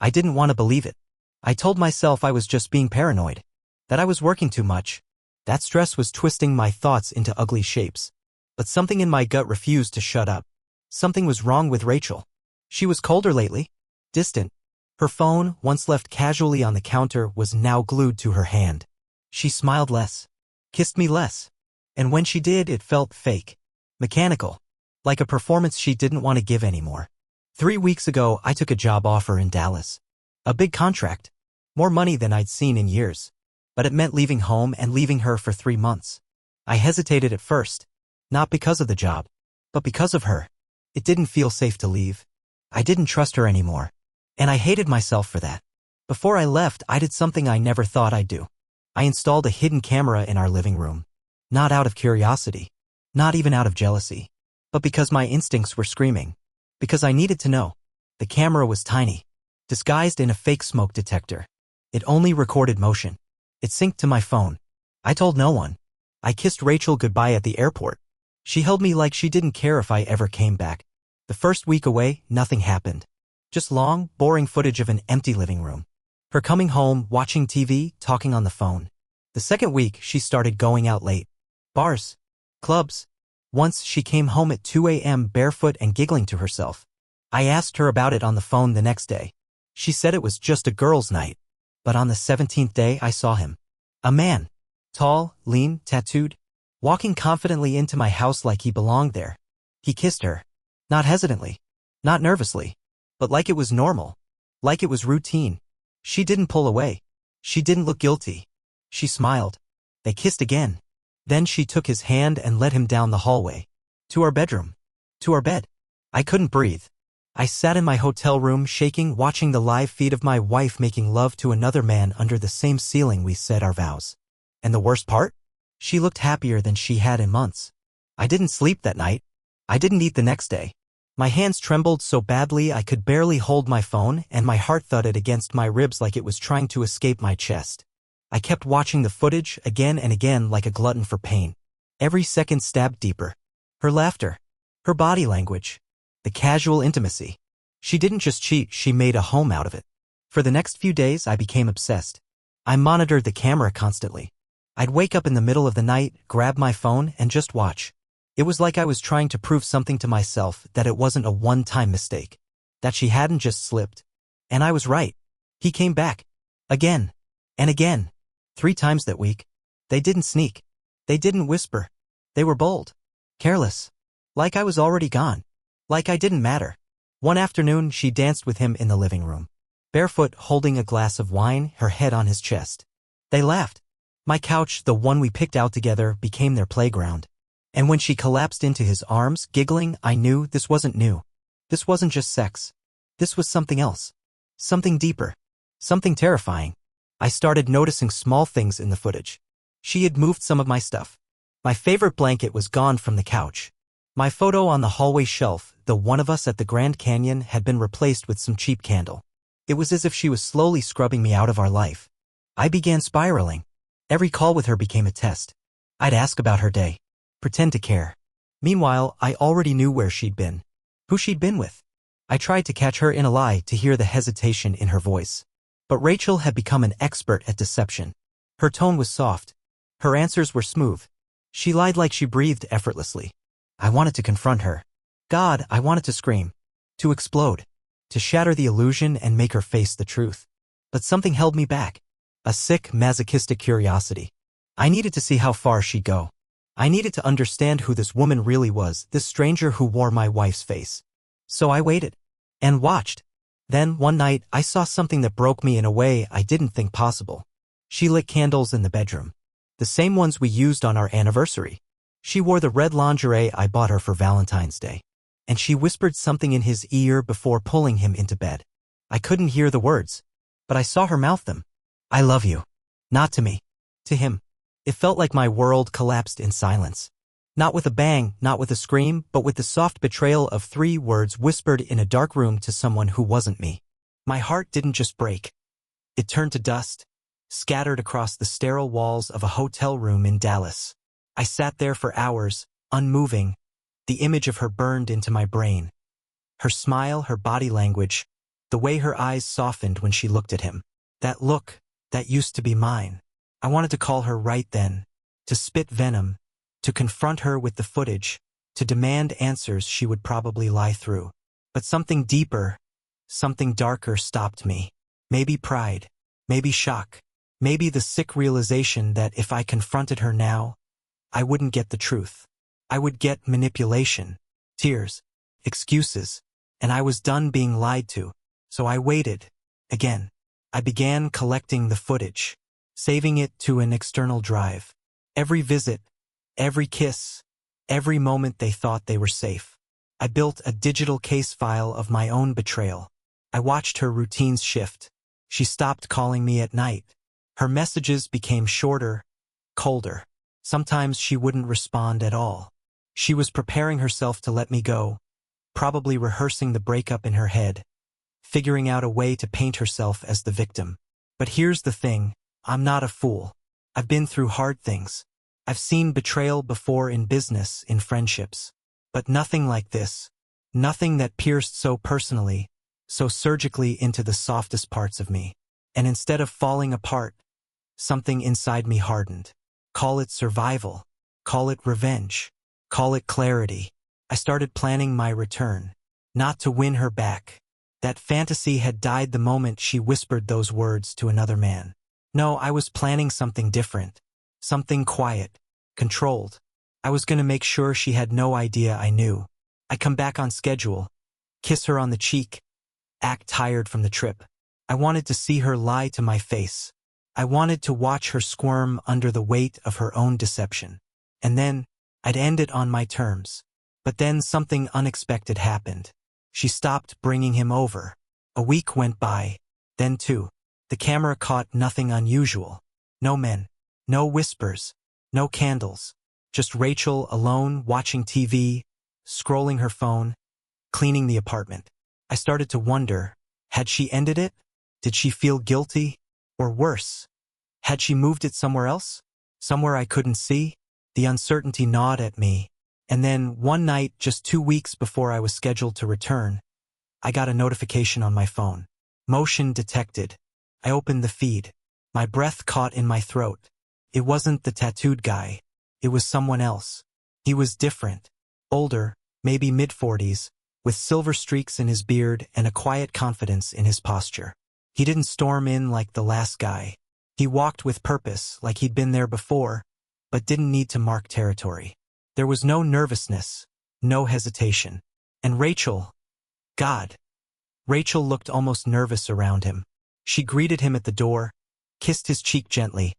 I didn't want to believe it. I told myself I was just being paranoid, that I was working too much. That stress was twisting my thoughts into ugly shapes. But something in my gut refused to shut up. Something was wrong with Rachel. She was colder lately, distant. Her phone, once left casually on the counter, was now glued to her hand. She smiled less, kissed me less. And when she did, it felt fake, mechanical, like a performance she didn't want to give anymore. 3 weeks ago, I took a job offer in Dallas. A big contract. More money than I'd seen in years. But it meant leaving home and leaving her for 3 months. I hesitated at first. Not because of the job, but because of her. It didn't feel safe to leave. I didn't trust her anymore. And I hated myself for that. Before I left, I did something I never thought I'd do. I installed a hidden camera in our living room. Not out of curiosity. Not even out of jealousy. But because my instincts were screaming. Because I needed to know. The camera was tiny, disguised in a fake smoke detector. It only recorded motion. It synced to my phone. I told no one. I kissed Rachel goodbye at the airport. She held me like she didn't care if I ever came back. The first week away, nothing happened. Just long, boring footage of an empty living room. Her coming home, watching TV, talking on the phone. The second week, she started going out late. Bars. Clubs. Once, she came home at 2 a.m. barefoot and giggling to herself. I asked her about it on the phone the next day. She said it was just a girls' night. But on the 17th day, I saw him. A man. Tall, lean, tattooed. Walking confidently into my house like he belonged there. He kissed her. Not hesitantly. Not nervously. But like it was normal. Like it was routine. She didn't pull away. She didn't look guilty. She smiled. They kissed again. Then she took his hand and led him down the hallway. To our bedroom. To our bed. I couldn't breathe. I sat in my hotel room shaking, watching the live feed of my wife making love to another man under the same ceiling we said our vows. And the worst part? She looked happier than she had in months. I didn't sleep that night. I didn't eat the next day. My hands trembled so badly I could barely hold my phone, and my heart thudded against my ribs like it was trying to escape my chest. I kept watching the footage again and again like a glutton for pain. Every second stabbed deeper. Her laughter. Her body language. The casual intimacy. She didn't just cheat, she made a home out of it. For the next few days, I became obsessed. I monitored the camera constantly. I'd wake up in the middle of the night, grab my phone, and just watch. It was like I was trying to prove something to myself, that it wasn't a one-time mistake. That she hadn't just slipped. And I was right. He came back. Again. And again. 3 times that week. They didn't sneak. They didn't whisper. They were bold. Careless. Like I was already gone. Like I didn't matter. One afternoon, she danced with him in the living room. Barefoot, holding a glass of wine, her head on his chest. They laughed. My couch, the one we picked out together, became their playground. And when she collapsed into his arms, giggling, I knew this wasn't new. This wasn't just sex. This was something else. Something deeper. Something terrifying. I started noticing small things in the footage. She had moved some of my stuff. My favorite blanket was gone from the couch. My photo on the hallway shelf, the one of us at the Grand Canyon, had been replaced with some cheap candle. It was as if she was slowly scrubbing me out of our life. I began spiraling. Every call with her became a test. I'd ask about her day. Pretend to care. Meanwhile, I already knew where she'd been. Who she'd been with. I tried to catch her in a lie, to hear the hesitation in her voice. But Rachel had become an expert at deception. Her tone was soft. Her answers were smooth. She lied like she breathed effortlessly. I wanted to confront her. God, I wanted to scream. To explode. To shatter the illusion and make her face the truth. But something held me back. A sick, masochistic curiosity. I needed to see how far she'd go. I needed to understand who this woman really was, this stranger who wore my wife's face. So I waited. And watched. Then, one night, I saw something that broke me in a way I didn't think possible. She lit candles in the bedroom. The same ones we used on our anniversary. She wore the red lingerie I bought her for Valentine's Day. And she whispered something in his ear before pulling him into bed. I couldn't hear the words. But I saw her mouth them. I love you. Not to me. To him. It felt like my world collapsed in silence. Not with a bang, not with a scream, but with the soft betrayal of 3 words whispered in a dark room to someone who wasn't me. My heart didn't just break. It turned to dust, scattered across the sterile walls of a hotel room in Dallas. I sat there for hours, unmoving. The image of her burned into my brain. Her smile, her body language, The way her eyes softened when she looked at him. That look, that used to be mine. I wanted to call her right then, to spit venom, to confront her with the footage, to demand answers she would probably lie through. But something deeper, something darker stopped me. Maybe pride, maybe shock, maybe the sick realization that if I confronted her now, I wouldn't get the truth. I would get manipulation, tears, excuses, and I was done being lied to. So I waited. Again. I began collecting the footage, saving it to an external drive. Every visit, every kiss, every moment they thought they were safe. I built a digital case file of my own betrayal. I watched her routines shift. She stopped calling me at night. Her messages became shorter, colder. Sometimes she wouldn't respond at all. She was preparing herself to let me go, probably rehearsing the breakup in her head, figuring out a way to paint herself as the victim. But here's the thing, I'm not a fool. I've been through hard things. I've seen betrayal before in business, in friendships. But nothing like this. Nothing that pierced so personally, so surgically into the softest parts of me. And instead of falling apart, something inside me hardened. Call it survival. Call it revenge. Call it clarity. I started planning my return. Not to win her back. That fantasy had died the moment she whispered those words to another man. No, I was planning something different. Something quiet, controlled. I was going to make sure she had no idea I knew. I come back on schedule, kiss her on the cheek, act tired from the trip. I wanted to see her lie to my face. I wanted to watch her squirm under the weight of her own deception. And then, I'd end it on my terms. But then something unexpected happened. She stopped bringing him over. A week went by, then two. The camera caught nothing unusual. No men, no whispers, no candles. Just Rachel alone watching TV, scrolling her phone, cleaning the apartment. I started to wonder, had she ended it? Did she feel guilty? Or worse, had she moved it somewhere else? Somewhere I couldn't see? The uncertainty gnawed at me. And then, one night, just 2 weeks before I was scheduled to return, I got a notification on my phone. Motion detected. I opened the feed. My breath caught in my throat. It wasn't the tattooed guy. It was someone else. He was different. Older, maybe mid-40s, with silver streaks in his beard and a quiet confidence in his posture. He didn't storm in like the last guy. He walked with purpose, like he'd been there before, but didn't need to mark territory. There was no nervousness, no hesitation. And Rachel, God. Rachel looked almost nervous around him. She greeted him at the door, kissed his cheek gently,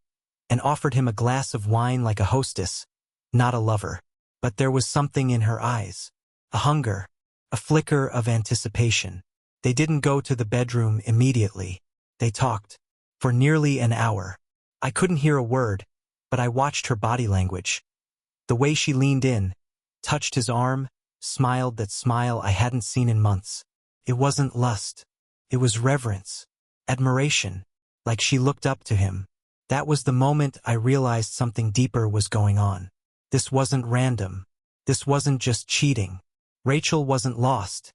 and offered him a glass of wine like a hostess, not a lover. But there was something in her eyes. A hunger, a flicker of anticipation. They didn't go to the bedroom immediately. They talked. For nearly an hour. I couldn't hear a word, but I watched her body language. The way she leaned in, touched his arm, smiled that smile I hadn't seen in months. It wasn't lust. It was reverence, admiration, like she looked up to him. That was the moment I realized something deeper was going on. This wasn't random. This wasn't just cheating. Rachel wasn't lost.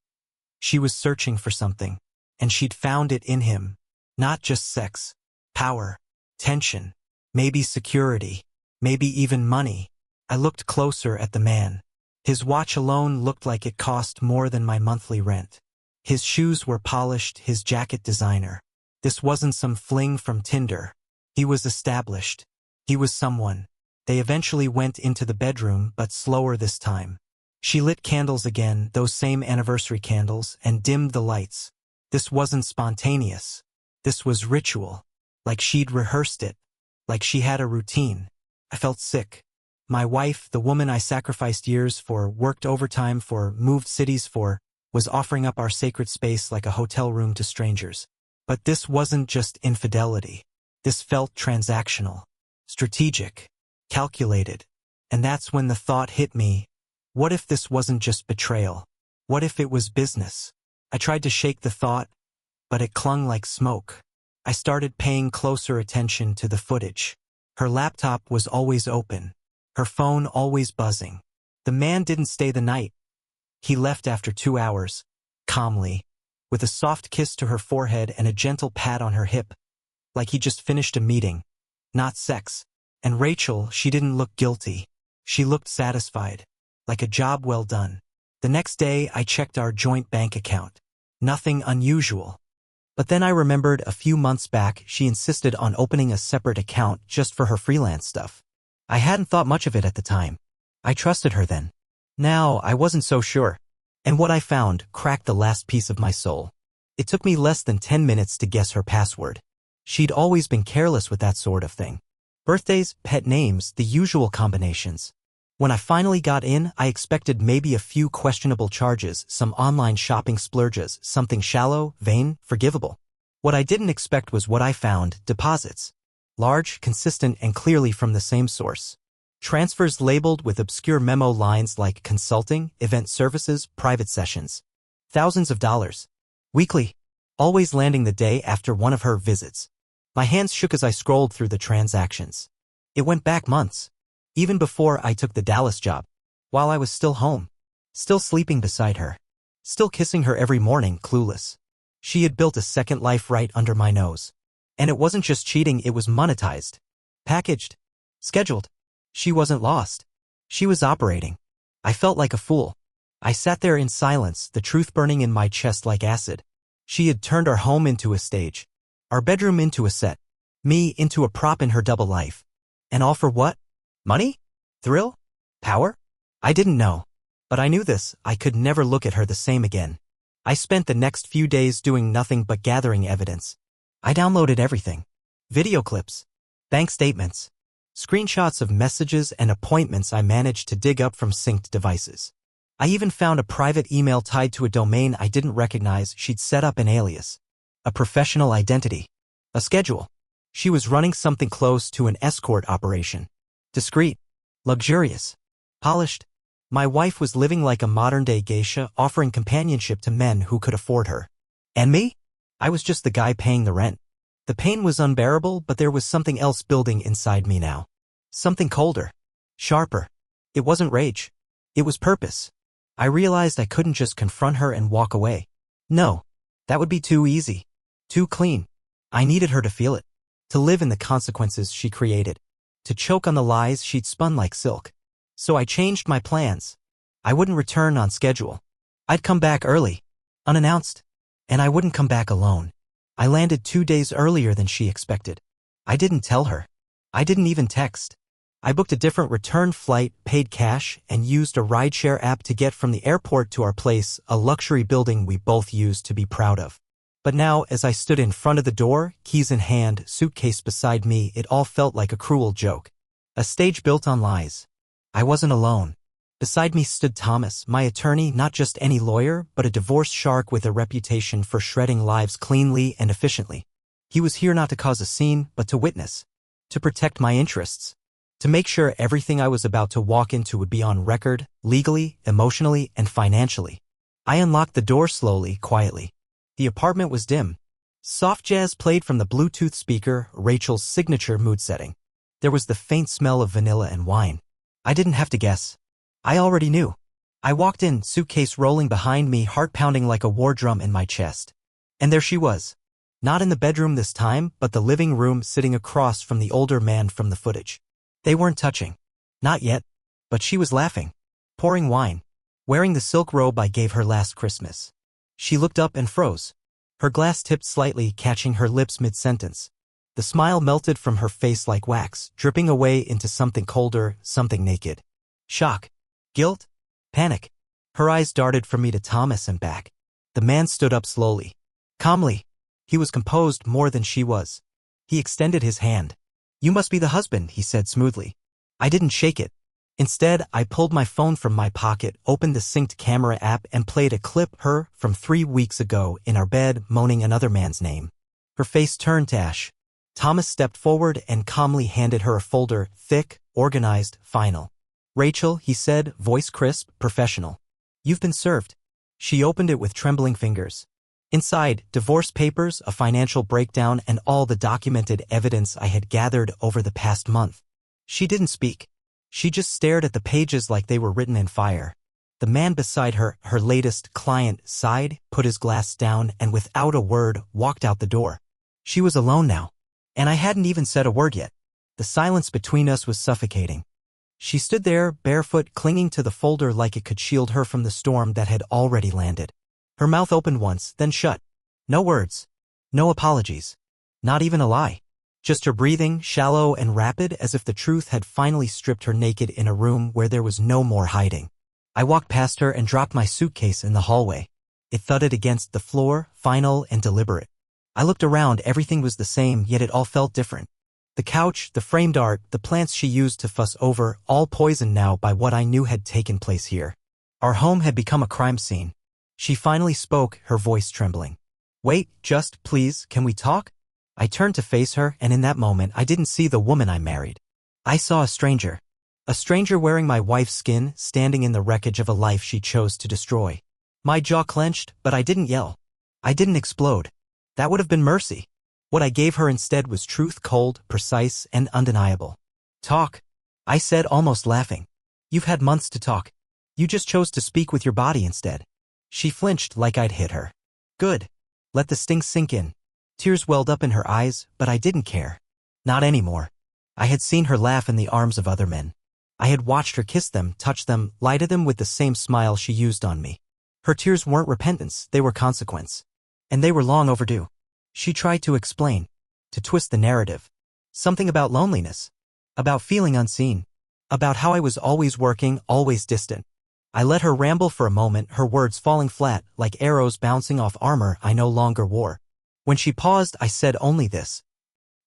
She was searching for something, and she'd found it in him. Not just sex, power, tension, maybe security, maybe even money. I looked closer at the man. His watch alone looked like it cost more than my monthly rent. His shoes were polished, his jacket designer. This wasn't some fling from Tinder. He was established. He was someone. They eventually went into the bedroom, but slower this time. She lit candles again, those same anniversary candles, and dimmed the lights. This wasn't spontaneous. This was ritual. Like she'd rehearsed it. Like she had a routine. I felt sick. My wife, the woman I sacrificed years for, worked overtime for, moved cities for, was offering up our sacred space like a hotel room to strangers. But this wasn't just infidelity. This felt transactional, strategic, calculated. And that's when the thought hit me, what if this wasn't just betrayal? What if it was business? I tried to shake the thought, but it clung like smoke. I started paying closer attention to the footage. Her laptop was always open. Her phone always buzzing. The man didn't stay the night. He left after 2 hours, calmly, with a soft kiss to her forehead and a gentle pat on her hip, like he just finished a meeting, not sex. And Rachel, she didn't look guilty. She looked satisfied, like a job well done. The next day, I checked our joint bank account. Nothing unusual. But then I remembered a few months back she insisted on opening a separate account just for her freelance stuff. I hadn't thought much of it at the time. I trusted her then. Now, I wasn't so sure. And what I found cracked the last piece of my soul. It took me less than 10 minutes to guess her password. She'd always been careless with that sort of thing. Birthdays, pet names, the usual combinations. When I finally got in, I expected maybe a few questionable charges, some online shopping splurges, something shallow, vain, forgivable. What I didn't expect was what I found: deposits. Large, consistent, and clearly from the same source. Transfers labeled with obscure memo lines like consulting, event services, private sessions. Thousands of dollars. Weekly. Always landing the day after one of her visits. My hands shook as I scrolled through the transactions. It went back months. Even before I took the Dallas job. While I was still home. Still sleeping beside her. Still kissing her every morning, clueless. She had built a second life right under my nose. And it wasn't just cheating, it was monetized. Packaged. Scheduled. She wasn't lost. She was operating. I felt like a fool. I sat there in silence, the truth burning in my chest like acid. She had turned our home into a stage. Our bedroom into a set. Me into a prop in her double life. And all for what? Money? Thrill? Power? I didn't know. But I knew this: I could never look at her the same again. I spent the next few days doing nothing but gathering evidence. I downloaded everything. Video clips. Bank statements. Screenshots of messages and appointments I managed to dig up from synced devices. I even found a private email tied to a domain I didn't recognize. She'd set up an alias. A professional identity. A schedule. She was running something close to an escort operation. Discreet. Luxurious. Polished. My wife was living like a modern-day geisha, offering companionship to men who could afford her. And me? I was just the guy paying the rent. The pain was unbearable, but there was something else building inside me now. Something colder. Sharper. It wasn't rage. It was purpose. I realized I couldn't just confront her and walk away. No. That would be too easy. Too clean. I needed her to feel it. To live in the consequences she created. To choke on the lies she'd spun like silk. So I changed my plans. I wouldn't return on schedule. I'd come back early. Unannounced. And I wouldn't come back alone. I landed 2 days earlier than she expected. I didn't tell her. I didn't even text. I booked a different return flight, paid cash, and used a rideshare app to get from the airport to our place, a luxury building we both used to be proud of. But now, as I stood in front of the door, keys in hand, suitcase beside me, it all felt like a cruel joke. A stage built on lies. I wasn't alone. Beside me stood Thomas, my attorney, not just any lawyer, but a divorce shark with a reputation for shredding lives cleanly and efficiently. He was here not to cause a scene, but to witness. To protect my interests. To make sure everything I was about to walk into would be on record, legally, emotionally, and financially. I unlocked the door slowly, quietly. The apartment was dim. Soft jazz played from the Bluetooth speaker, Rachel's signature mood setting. There was the faint smell of vanilla and wine. I didn't have to guess. I already knew. I walked in, suitcase rolling behind me, heart pounding like a war drum in my chest. And there she was. Not in the bedroom this time, but the living room, sitting across from the older man from the footage. They weren't touching. Not yet. But she was laughing. Pouring wine. Wearing the silk robe I gave her last Christmas. She looked up and froze. Her glass tipped slightly, catching her lips mid-sentence. The smile melted from her face like wax, dripping away into something colder, something naked. Shock. Guilt. Panic. Her eyes darted from me to Thomas and back. The man stood up slowly. Calmly. He was composed more than she was. He extended his hand. "You must be the husband," he said smoothly. I didn't shake it. Instead, I pulled my phone from my pocket, opened the synced camera app, and played a clip, her, from 3 weeks ago, in our bed, moaning another man's name. Her face turned to ash. Thomas stepped forward and calmly handed her a folder, thick, organized, final. "Rachel," he said, voice crisp, professional. "You've been served." She opened it with trembling fingers. Inside, divorce papers, a financial breakdown, and all the documented evidence I had gathered over the past month. She didn't speak. She just stared at the pages like they were written in fire. The man beside her, her latest client, sighed, put his glass down, and without a word, walked out the door. She was alone now. And I hadn't even said a word yet. The silence between us was suffocating. She stood there, barefoot, clinging to the folder like it could shield her from the storm that had already landed. Her mouth opened once, then shut. No words. No apologies. Not even a lie. Just her breathing, shallow and rapid, as if the truth had finally stripped her naked in a room where there was no more hiding. I walked past her and dropped my suitcase in the hallway. It thudded against the floor, final and deliberate. I looked around, everything was the same, yet it all felt different. The couch, the framed art, the plants she used to fuss over, all poisoned now by what I knew had taken place here. Our home had become a crime scene. She finally spoke, her voice trembling. Wait, just, please, can we talk? I turned to face her, and in that moment I didn't see the woman I married. I saw a stranger. A stranger wearing my wife's skin, standing in the wreckage of a life she chose to destroy. My jaw clenched, but I didn't yell. I didn't explode. That would have been mercy. What I gave her instead was truth, cold, precise, and undeniable. Talk, I said, almost laughing. You've had months to talk. You just chose to speak with your body instead. She flinched like I'd hit her. Good. Let the sting sink in. Tears welled up in her eyes, but I didn't care. Not anymore. I had seen her laugh in the arms of other men. I had watched her kiss them, touch them, lie to them with the same smile she used on me. Her tears weren't repentance, they were consequence. And they were long overdue. She tried to explain, to twist the narrative. Something about loneliness. About feeling unseen. About how I was always working, always distant. I let her ramble for a moment, her words falling flat, like arrows bouncing off armor I no longer wore. When she paused, I said only this.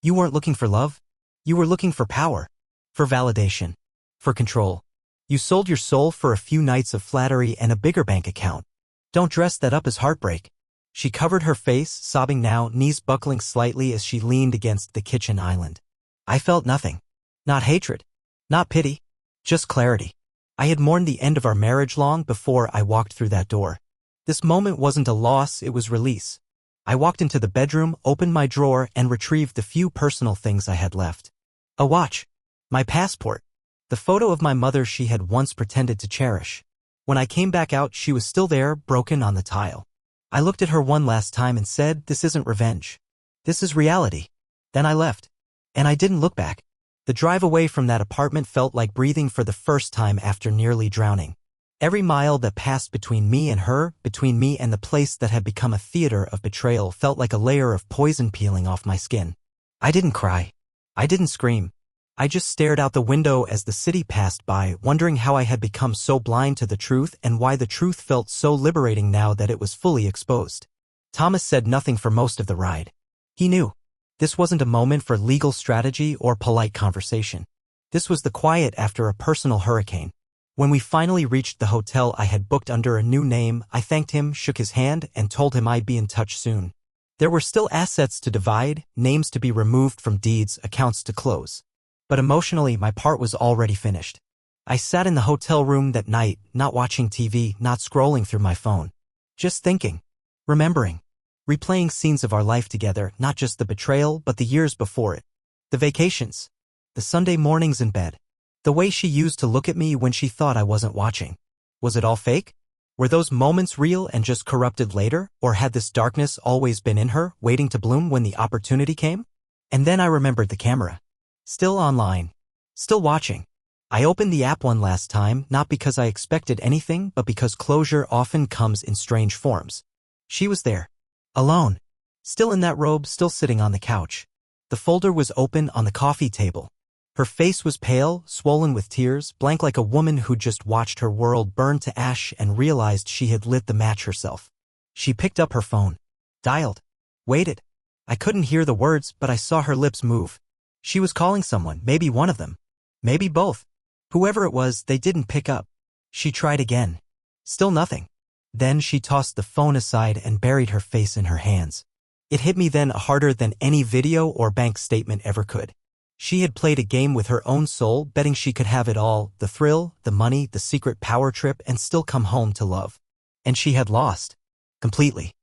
You weren't looking for love? You were looking for power. For validation. For control. You sold your soul for a few nights of flattery and a bigger bank account. Don't dress that up as heartbreak. She covered her face, sobbing now, knees buckling slightly as she leaned against the kitchen island. I felt nothing. Not hatred. Not pity. Just clarity. I had mourned the end of our marriage long before I walked through that door. This moment wasn't a loss, it was release. I walked into the bedroom, opened my drawer, and retrieved the few personal things I had left. A watch. My passport. The photo of my mother she had once pretended to cherish. When I came back out, she was still there, broken on the tile. I looked at her one last time and said, this isn't revenge. This is reality. Then I left. And I didn't look back. The drive away from that apartment felt like breathing for the first time after nearly drowning. Every mile that passed between me and her, between me and the place that had become a theater of betrayal, felt like a layer of poison peeling off my skin. I didn't cry. I didn't scream. I just stared out the window as the city passed by, wondering how I had become so blind to the truth and why the truth felt so liberating now that it was fully exposed. Thomas said nothing for most of the ride. He knew. This wasn't a moment for legal strategy or polite conversation. This was the quiet after a personal hurricane. When we finally reached the hotel I had booked under a new name, I thanked him, shook his hand, and told him I'd be in touch soon. There were still assets to divide, names to be removed from deeds, accounts to close. But emotionally, my part was already finished. I sat in the hotel room that night, not watching TV, not scrolling through my phone. Just thinking. Remembering. Replaying scenes of our life together, not just the betrayal, but the years before it. The vacations. The Sunday mornings in bed. The way she used to look at me when she thought I wasn't watching. Was it all fake? Were those moments real and just corrupted later, or had this darkness always been in her, waiting to bloom when the opportunity came? And then I remembered the camera. Still online. Still watching. I opened the app one last time, not because I expected anything, but because closure often comes in strange forms. She was there. Alone. Still in that robe, still sitting on the couch. The folder was open on the coffee table. Her face was pale, swollen with tears, blank like a woman who just watched her world burn to ash and realized she had lit the match herself. She picked up her phone. Dialed. Waited. I couldn't hear the words, but I saw her lips move. She was calling someone, maybe one of them. Maybe both. Whoever it was, they didn't pick up. She tried again. Still nothing. Then she tossed the phone aside and buried her face in her hands. It hit me then harder than any video or bank statement ever could. She had played a game with her own soul, betting she could have it all, the thrill, the money, the secret power trip, and still come home to love. And she had lost. Completely.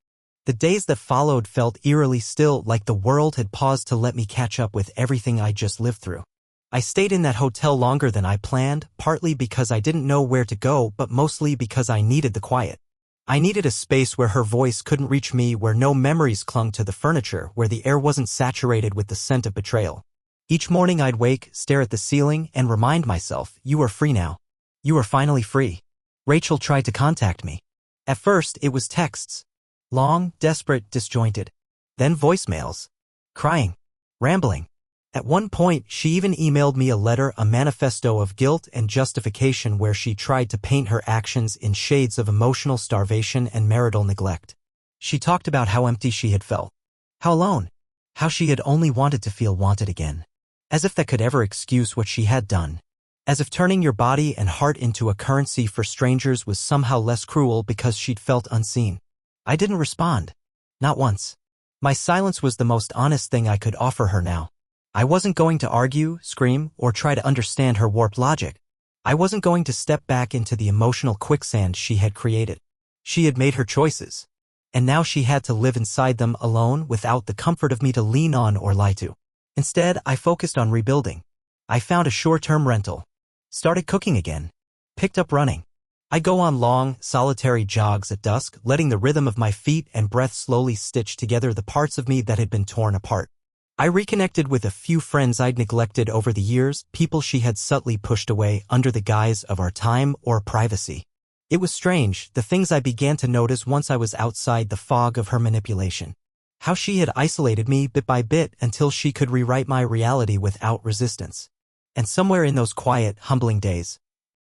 The days that followed felt eerily still, like the world had paused to let me catch up with everything I just lived through. I stayed in that hotel longer than I planned, partly because I didn't know where to go, but mostly because I needed the quiet. I needed a space where her voice couldn't reach me, where no memories clung to the furniture, where the air wasn't saturated with the scent of betrayal. Each morning I'd wake, stare at the ceiling, and remind myself, you are free now. You are finally free. Rachel tried to contact me. At first, it was texts. Long, desperate, disjointed. Then voicemails. Crying. Rambling. At one point, she even emailed me a letter, a manifesto of guilt and justification where she tried to paint her actions in shades of emotional starvation and marital neglect. She talked about how empty she had felt. How alone. How she had only wanted to feel wanted again. As if that could ever excuse what she had done. As if turning your body and heart into a currency for strangers was somehow less cruel because she'd felt unseen. I didn't respond. Not once. My silence was the most honest thing I could offer her now. I wasn't going to argue, scream, or try to understand her warped logic. I wasn't going to step back into the emotional quicksand she had created. She had made her choices. And now she had to live inside them alone without the comfort of me to lean on or lie to. Instead, I focused on rebuilding. I found a short-term rental. Started cooking again. Picked up running. I go on long, solitary jogs at dusk, letting the rhythm of my feet and breath slowly stitch together the parts of me that had been torn apart. I reconnected with a few friends I'd neglected over the years, people she had subtly pushed away under the guise of our time or privacy. It was strange, the things I began to notice once I was outside the fog of her manipulation. How she had isolated me bit by bit until she could rewrite my reality without resistance. And somewhere in those quiet, humbling days,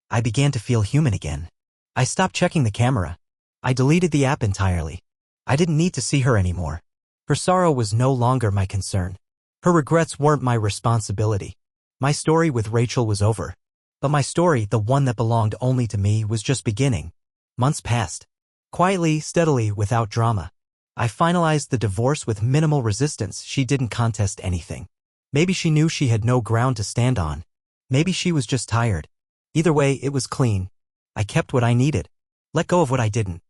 I began to feel human again. I stopped checking the camera. I deleted the app entirely. I didn't need to see her anymore. Her sorrow was no longer my concern. Her regrets weren't my responsibility. My story with Rachel was over. But my story, the one that belonged only to me, was just beginning. Months passed. Quietly, steadily, without drama. I finalized the divorce with minimal resistance. She didn't contest anything. Maybe she knew she had no ground to stand on. Maybe she was just tired. Either way, it was clean. I kept what I needed. Let go of what I didn't.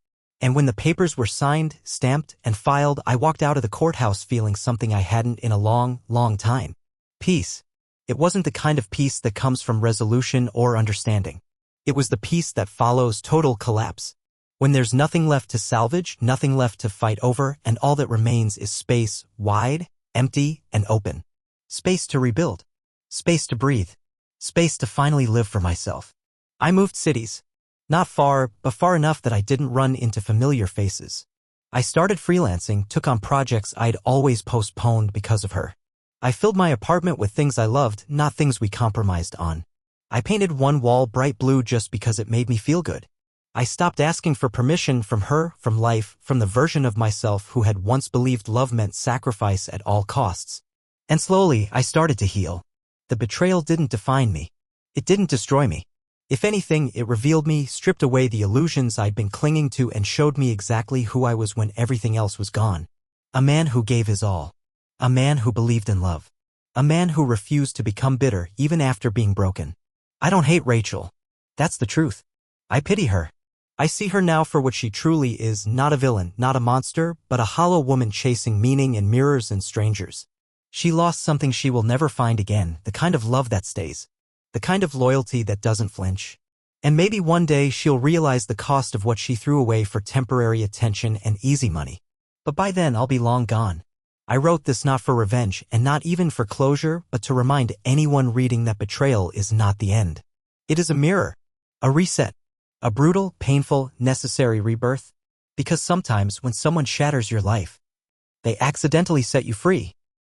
And when the papers were signed, stamped, and filed, I walked out of the courthouse feeling something I hadn't in a long, long time. Peace. It wasn't the kind of peace that comes from resolution or understanding. It was the peace that follows total collapse. When there's nothing left to salvage, nothing left to fight over, and all that remains is space, wide, empty, and open. Space to rebuild. Space to breathe. Space to finally live for myself. I moved cities. Not far, but far enough that I didn't run into familiar faces. I started freelancing, took on projects I'd always postponed because of her. I filled my apartment with things I loved, not things we compromised on. I painted one wall bright blue just because it made me feel good. I stopped asking for permission from her, from life, from the version of myself who had once believed love meant sacrifice at all costs. And slowly, I started to heal. The betrayal didn't define me. It didn't destroy me. If anything, it revealed me, stripped away the illusions I'd been clinging to, and showed me exactly who I was when everything else was gone. A man who gave his all. A man who believed in love. A man who refused to become bitter even after being broken. I don't hate Rachel. That's the truth. I pity her. I see her now for what she truly is, not a villain, not a monster, but a hollow woman chasing meaning in mirrors and strangers. She lost something she will never find again, the kind of love that stays. The kind of loyalty that doesn't flinch. And maybe one day she'll realize the cost of what she threw away for temporary attention and easy money. But by then I'll be long gone. I wrote this not for revenge and not even for closure, but to remind anyone reading that betrayal is not the end. It is a mirror. A reset. A brutal, painful, necessary rebirth. Because sometimes when someone shatters your life, they accidentally set you free.